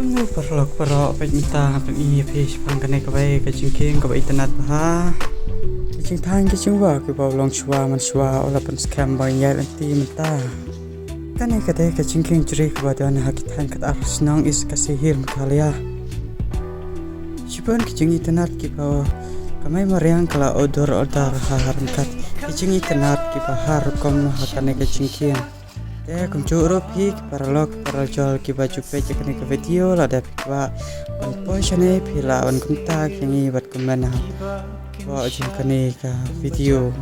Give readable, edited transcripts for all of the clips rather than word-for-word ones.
Nu perlok minta i page pangkane ka bai ka jingking ka bai tanat ba ka jing thang ki chungwa ki ba long chwa man chwa ola pan scam ba ya anti mata kane ka de ka jingking jri ka ba dan ha ki thang ka ar snong is ka se hir mkhalia chipon ki jingi tanat ki ba kamai mariang kala odor ha har kat ki jingi tanat ki ba har kom ha kane ka jingking kum churo pik paralog parajol ki baju peje kene ke video la da pikwa on poshane pila on kumta kingi bat kumana wa jing kene ka video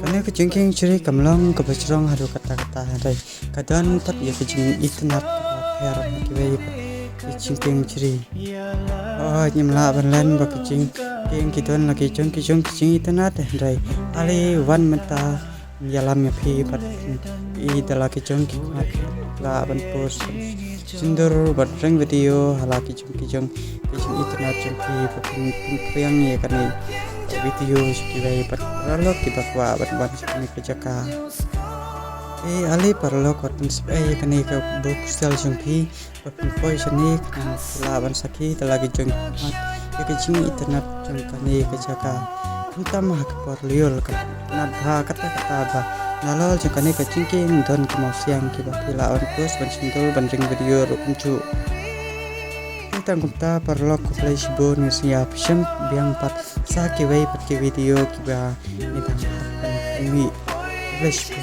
kane ke jingking chiri kamlong ke bajrong haru kata-kata dai kadan tat ya ke jing itnat per ki bai jingking chiri nyimla banlan ba ke jing ki don lagi jong ki itnat dai ali wan mata yalam ya pi bat i dalaki jongki la ban post sindur bat reng video halaki jongki internet jongki pakin priang ye kani video sikirai bat ralo kita kwa bat ban sikini kejaka ali parlo kotin spai kani ka book sel jongki pakin poison ni la ban saki dalaki jongki ke internet jongkani kejaka kita mah ke liul ka nadha kata-kata ba nalol jengkane ka cingking don ke mau siang ki bakila on pos ban sintul ban ring video rukuncu kita gumta parlok ko play sibo ni siap sem biang pat sa ki wei pat ki video ki ba ni dang ini flash